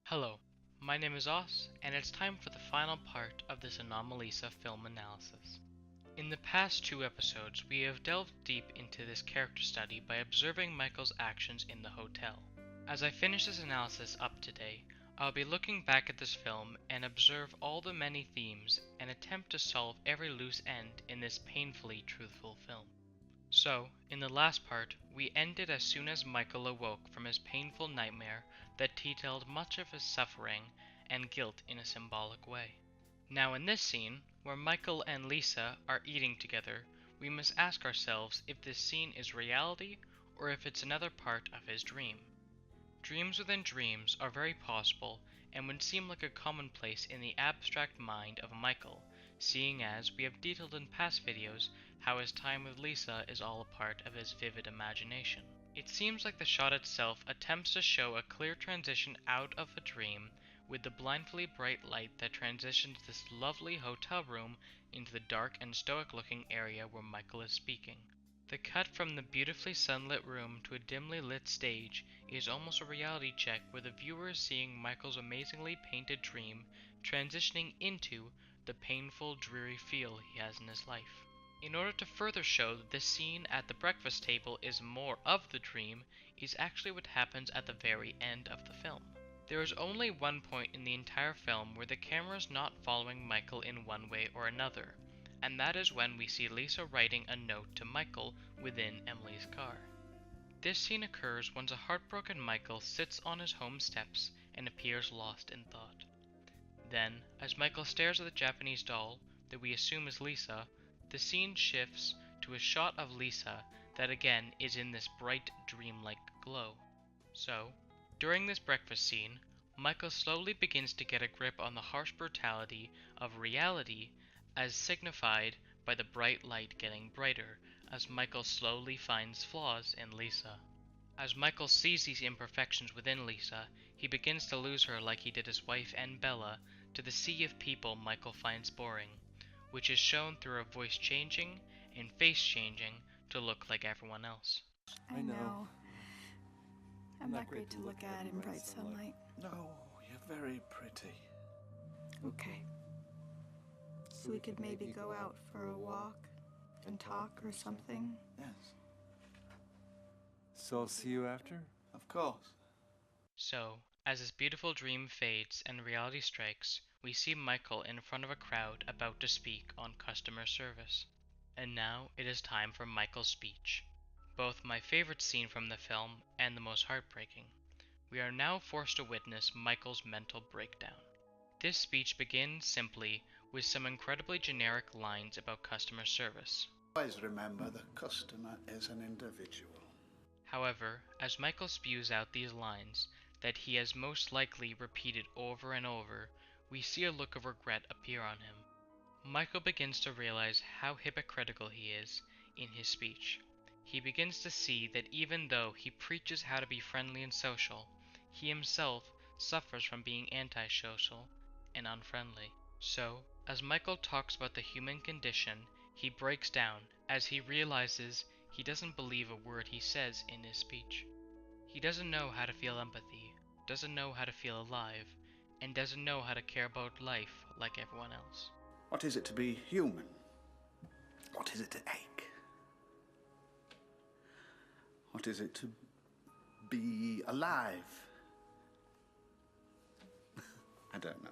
Hello, my name is Os, and it's time for the final part of this Anomalisa film analysis. In the past two episodes, we have delved deep into this character study by observing Michael's actions in the hotel. As I finish this analysis up today, I'll be looking back at this film and observe all the many themes and attempt to solve every loose end in this painfully truthful film. So, in the last part, we ended as soon as Michael awoke from his painful nightmare that detailed much of his suffering and guilt in a symbolic way. Now in this scene, where Michael and Lisa are eating together, we must ask ourselves if this scene is reality or if it's another part of his dream. Dreams within dreams are very possible and would seem like a commonplace in the abstract mind of Michael, seeing as we have detailed in past videos how his time with Lisa is all a part of his vivid imagination. It seems like the shot itself attempts to show a clear transition out of a dream with the blindly bright light that transitions this lovely hotel room into the dark and stoic looking area where Michael is speaking. The cut from the beautifully sunlit room to a dimly lit stage is almost a reality check where the viewer is seeing Michael's amazingly painted dream transitioning into the painful, dreary feel he has in his life. In order to further show that this scene at the breakfast table is more of the dream, is actually what happens at the very end of the film. There is only one point in the entire film where the camera is not following Michael in one way or another, and that is when we see Lisa writing a note to Michael within Emily's car. This scene occurs once a heartbroken Michael sits on his home steps and appears lost in thought. Then, as Michael stares at the Japanese doll that we assume is Lisa, the scene shifts to a shot of Lisa that again is in this bright, dreamlike glow. So, during this breakfast scene, Michael slowly begins to get a grip on the harsh brutality of reality as signified by the bright light getting brighter as Michael slowly finds flaws in Lisa. As Michael sees these imperfections within Lisa, he begins to lose her like he did his wife and Bella to the sea of people Michael finds boring, which is shown through her voice changing and face changing to look like everyone else. I know. I'm not great to look at in bright sunlight. No, you're very pretty. Okay. So we could maybe go out for a walk and talk or something? Yes, So I'll see you after? of course. So, as his beautiful dream fades and reality strikes, we see Michael in front of a crowd about to speak on customer service. And now it is time for Michael's speech. Both my favorite scene from the film and the most heartbreaking. We are now forced to witness Michael's mental breakdown. This speech begins simply with some incredibly generic lines about customer service. Always remember the customer is an individual. However, as Michael spews out these lines that he has most likely repeated over and over, we see a look of regret appear on him. Michael begins to realize how hypocritical he is in his speech. He begins to see that even though he preaches how to be friendly and social, he himself suffers from being antisocial and unfriendly. So, as Michael talks about the human condition, he breaks down as he realizes he doesn't believe a word he says in his speech. He doesn't know how to feel empathy, doesn't know how to feel alive, and doesn't know how to care about life like everyone else. What is it to be human? What is it to ache? What is it to be alive? I don't know.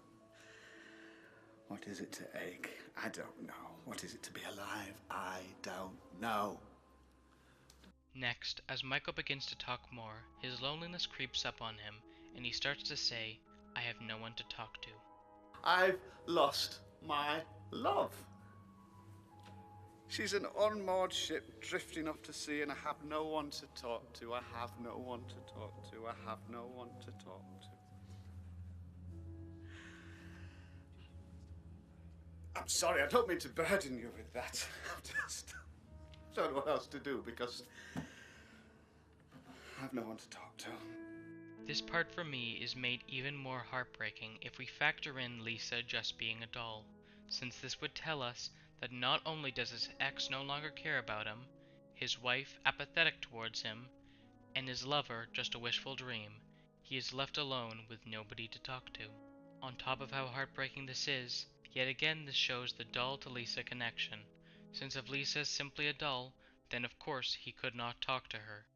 What is it to ache? I don't know. What is it to be alive? I don't know. Next, as Michael begins to talk more, his loneliness creeps up on him, and he starts to say, "I have no one to talk to." I've lost my love. She's an unmoored ship drifting off to sea, and I have no one to talk to. I have no one to talk to. I have no one to talk to. I'm sorry, I don't mean to burden you with that. I just don't know what else to do because I have no one to talk to. This part for me is made even more heartbreaking if we factor in Lisa just being a doll, since this would tell us that not only does his ex no longer care about him, his wife apathetic towards him, and his lover just a wishful dream, he is left alone with nobody to talk to. On top of how heartbreaking this is, yet again this shows the doll to Lisa connection, since if Lisa is simply a doll, then of course he could not talk to her,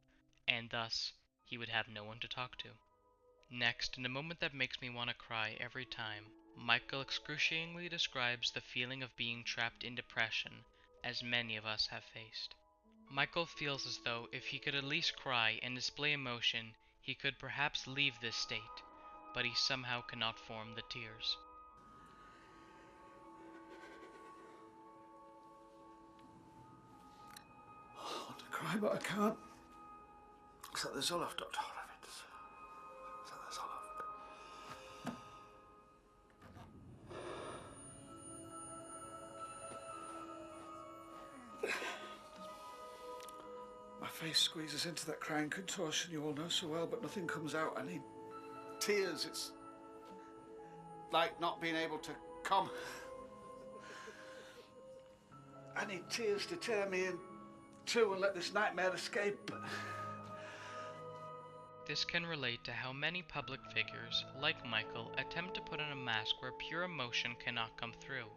and thus he would have no one to talk to. Next, in a moment that makes me want to cry every time, Michael excruciatingly describes the feeling of being trapped in depression, as many of us have faced. Michael feels as though if he could at least cry and display emotion, he could perhaps leave this state, but he somehow cannot form the tears. I want to cry, but I can't. So there's all I've done, all of it. So there's all of it. My face squeezes into that crying contortion you all know so well, but nothing comes out. I need tears. It's like not being able to come. I need tears to tear me in two and let this nightmare escape. This can relate to how many public figures, like Michael, attempt to put on a mask where pure emotion cannot come through.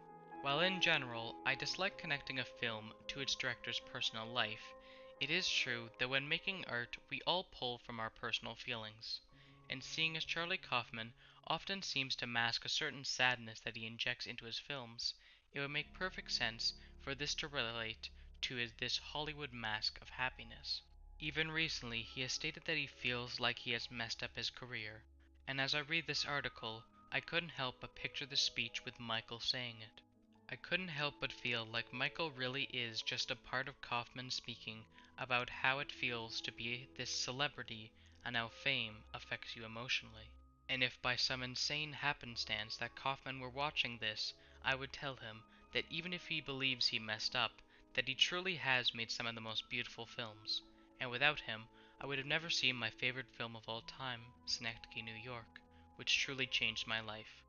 While in general, I dislike connecting a film to its director's personal life, it is true that when making art, we all pull from our personal feelings. And seeing as Charlie Kaufman often seems to mask a certain sadness that he injects into his films, it would make perfect sense for this to relate to this Hollywood mask of happiness. Even recently, he has stated that he feels like he has messed up his career, and as I read this article, I couldn't help but picture the speech with Michael saying it. I couldn't help but feel like Michael really is just a part of Kaufman speaking about how it feels to be this celebrity and how fame affects you emotionally. And if by some insane happenstance that Kaufman were watching this, I would tell him that even if he believes he messed up, that he truly has made some of the most beautiful films, and without him, I would have never seen my favorite film of all time, Synecdoche, New York, which truly changed my life.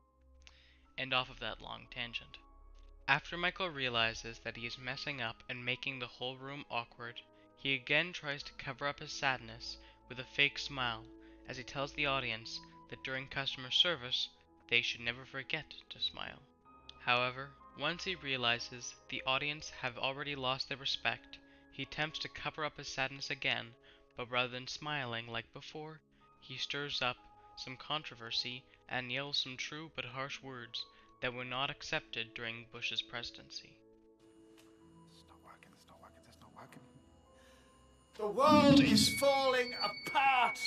And off of that long tangent. After Michael realizes that he is messing up and making the whole room awkward, he again tries to cover up his sadness with a fake smile as he tells the audience that during customer service, they should never forget to smile. However, once he realizes the audience have already lost their respect, he attempts to cover up his sadness again, but rather than smiling like before, he stirs up some controversy and yells some true but harsh words that were not accepted during Bush's presidency. It's not working, it's not working, it's not working. The world is falling apart.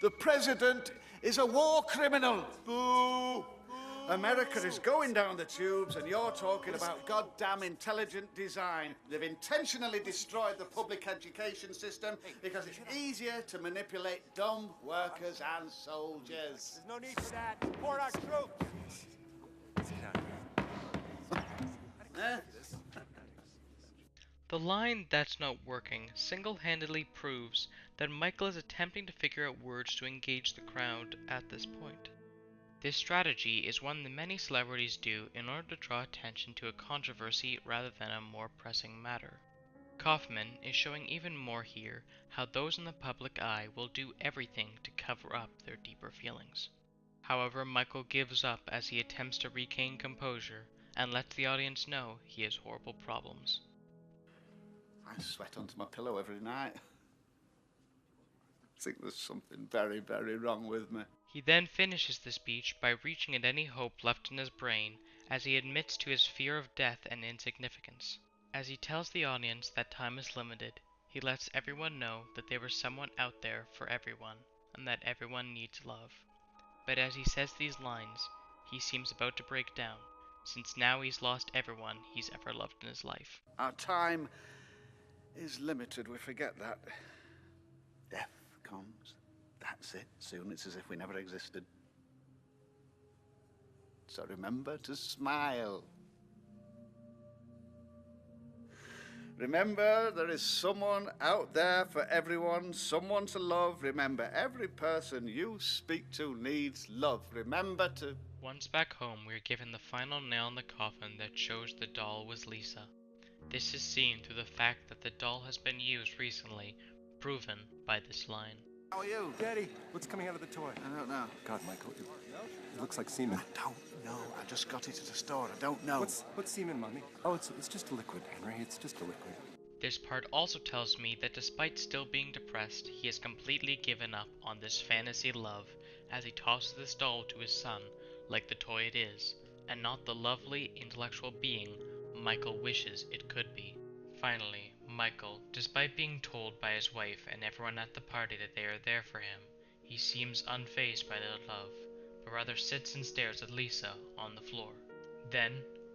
The president is a war criminal. Boo! America is going down the tubes and you're talking about goddamn intelligent design. They've intentionally destroyed the public education system because it's easier to manipulate dumb workers and soldiers. There's no need for that. Support our troops. The line "that's not working" single-handedly proves that Michael is attempting to figure out words to engage the crowd at this point. This strategy is one that many celebrities do in order to draw attention to a controversy rather than a more pressing matter. Kaufman is showing even more here how those in the public eye will do everything to cover up their deeper feelings. However, Michael gives up as he attempts to regain composure and lets the audience know he has horrible problems. I sweat onto my pillow every night. I think there's something very, very wrong with me. He then finishes the speech by reaching at any hope left in his brain as he admits to his fear of death and insignificance. As he tells the audience that time is limited, he lets everyone know that there is someone out there for everyone and that everyone needs love. But as he says these lines, he seems about to break down, since now he's lost everyone he's ever loved in his life. Our time is limited, we forget that. Death comes, that's it. Soon it's as if we never existed. So remember to smile. Remember, there is someone out there for everyone, someone to love. Remember, every person you speak to needs love. Remember to... Once back home, we are given the final nail in the coffin that shows the doll was Lisa. This is seen through the fact that the doll has been used recently, proven by this line. How are you? Daddy, what's coming out of the toy? I don't know. God, Michael, it looks like semen. I don't know. I just got it at the store. I don't know. What's semen, Mommy? Oh, it's just a liquid, Henry. It's just a liquid. This part also tells me that despite still being depressed, he has completely given up on this fantasy love as he tosses this doll to his son like the toy it is, and not the lovely, intellectual being Michael wishes it could be. Finally, Michael, despite being told by his wife and everyone at the party that they are there for him, he seems unfazed by their love, but rather sits and stares at Lisa on the floor. Then,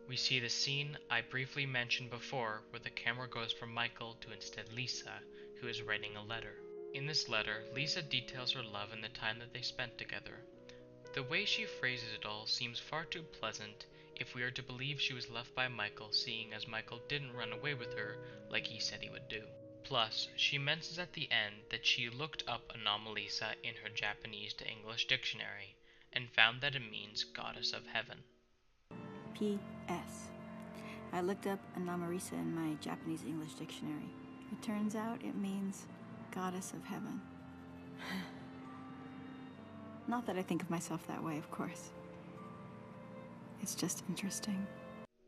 we see the scene I briefly mentioned before where the camera goes from Michael to instead Lisa, who is writing a letter. In this letter, Lisa details her love and the time that they spent together. The way she phrases it all seems far too pleasant if we are to believe she was left by Michael, seeing as Michael didn't run away with her like he said he would do. Plus, she mentions at the end that she looked up Anomalisa in her Japanese to English dictionary and found that it means goddess of heaven. P.S. I looked up Anomalisa in my Japanese English dictionary. It turns out it means goddess of heaven. Not that I think of myself that way, of course. It's just interesting.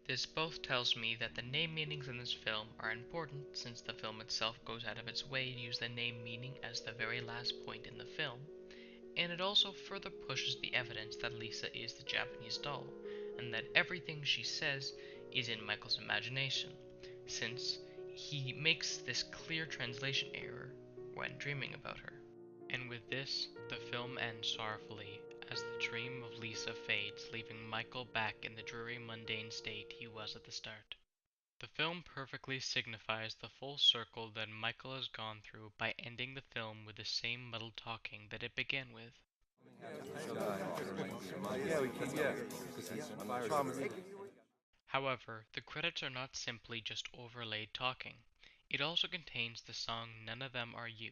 This both tells me that the name meanings in this film are important, since the film itself goes out of its way to use the name meaning as the very last point in the film, and it also further pushes the evidence that Lisa is the Japanese doll, and that everything she says is in Michael's imagination, since he makes this clear translation error when dreaming about her. And with this, the film ends sorrowfully as the dream of Lisa fades, leaving Michael back in the dreary mundane state he was at the start. The film perfectly signifies the full circle that Michael has gone through by ending the film with the same muddled talking that it began with. However, the credits are not simply just overlaid talking. It also contains the song None of Them Are You.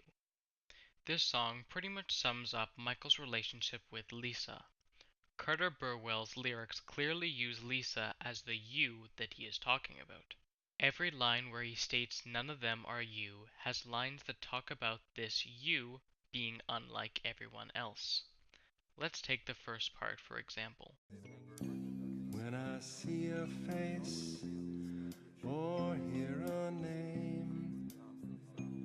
This song pretty much sums up Michael's relationship with Lisa. Carter Burwell's lyrics clearly use Lisa as the you that he is talking about. Every line where he states none of them are you has lines that talk about this you being unlike everyone else. Let's take the first part for example. When I see a face or hear a name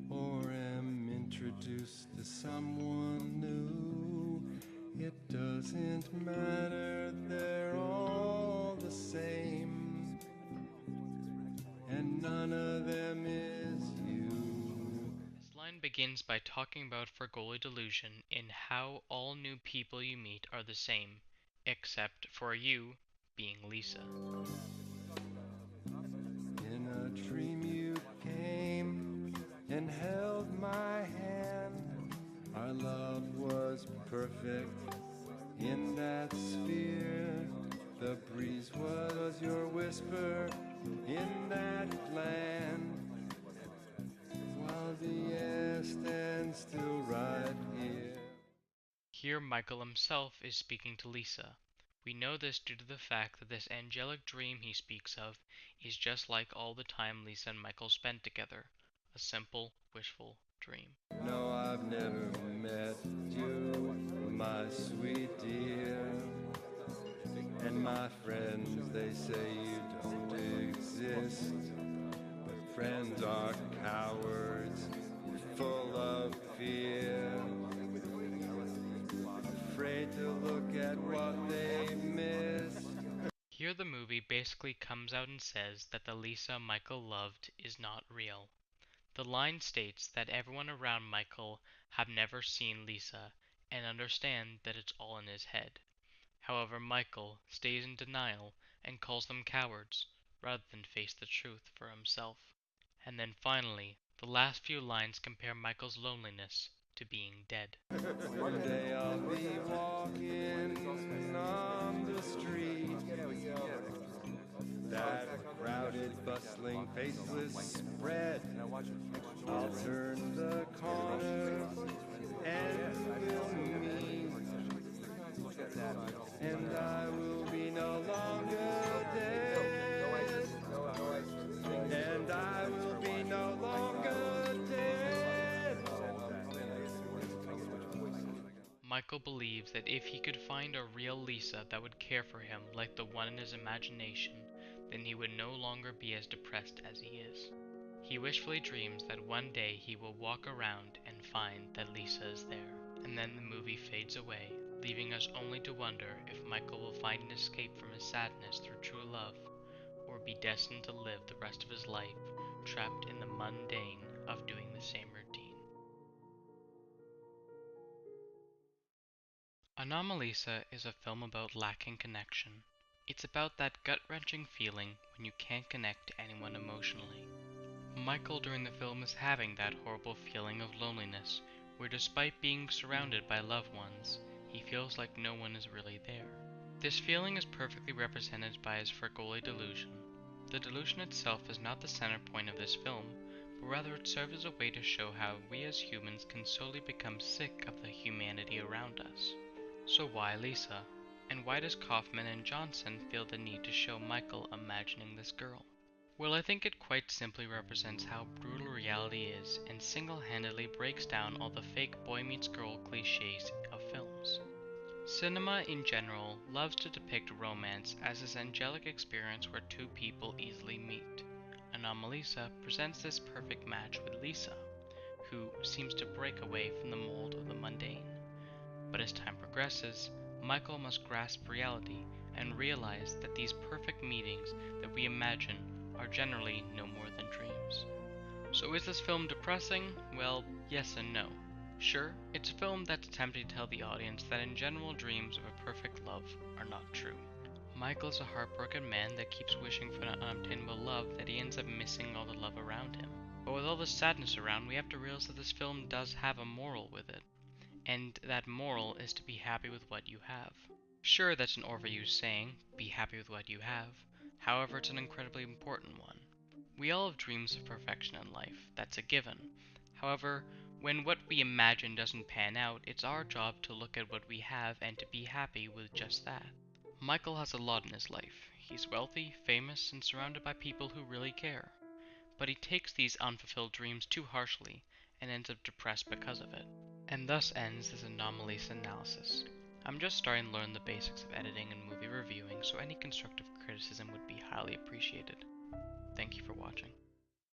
or am introduced to someone new, it doesn't matter, they're all the same, and none of them is you. This line begins by talking about Fergoli delusion in how all new people you meet are the same, except for you being Lisa. In a dream you came and held my hand. Our love was perfect in that sphere. The breeze was your whisper in that land, while the air stands still right here. Here Michael himself is speaking to Lisa. We know this due to the fact that this angelic dream he speaks of is just like all the time Lisa and Michael spent together, a simple, wishful dream. No, I've never met you, my sweet dear. And my friends, they say you don't exist. But friends are cowards, full of fear. Afraid to look at what they miss. Here the movie basically comes out and says that the Lisa Michael loved is not real. The line states that everyone around Michael have never seen Lisa and understand that it's all in his head. However, Michael stays in denial and calls them cowards rather than face the truth for himself. And then finally, the last few lines compare Michael's loneliness to being dead. One day I'll be walking on the street, that crowded, bustling, faceless spread. I'll turn the corner and we'll meet, and I will be no longer dead, and I will be no longer dead. Michael believes that if he could find a real Lisa that would care for him like the one in his imagination, then he would no longer be as depressed as he is. He wishfully dreams that one day he will walk around and find that Lisa is there, and then the movie fades away, leaving us only to wonder if Michael will find an escape from his sadness through true love, or be destined to live the rest of his life trapped in the mundane of doing the same routine. Anomalisa is a film about lacking connection. It's about that gut-wrenching feeling when you can't connect to anyone emotionally. Michael during the film is having that horrible feeling of loneliness, where despite being surrounded by loved ones, he feels like no one is really there. This feeling is perfectly represented by his Fergoli delusion. The delusion itself is not the center point of this film, but rather it serves as a way to show how we as humans can slowly become sick of the humanity around us. So why Lisa? And why does Kaufman and Johnson feel the need to show Michael imagining this girl? Well, I think it quite simply represents how brutal reality is and single-handedly breaks down all the fake boy meets girl cliches of films. Cinema in general loves to depict romance as this angelic experience where two people easily meet. Anomalisa presents this perfect match with Lisa, who seems to break away from the mold of the mundane. But as time progresses, Michael must grasp reality and realize that these perfect meetings that we imagine are generally no more than dreams. So is this film depressing? Well, yes and no. Sure, it's a film that's attempting to tell the audience that in general dreams of a perfect love are not true. Michael is a heartbroken man that keeps wishing for an unobtainable love that he ends up missing all the love around him. But with all the sadness around, we have to realize that this film does have a moral with it. And that moral is to be happy with what you have. Sure, that's an overused saying, be happy with what you have. However, it's an incredibly important one. We all have dreams of perfection in life, that's a given. However, when what we imagine doesn't pan out, it's our job to look at what we have and to be happy with just that. Michael has a lot in his life. He's wealthy, famous, and surrounded by people who really care. But he takes these unfulfilled dreams too harshly and ends up depressed because of it. And thus ends this Anomalisa analysis. I'm just starting to learn the basics of editing and movie reviewing, so any constructive criticism would be highly appreciated. Thank you for watching.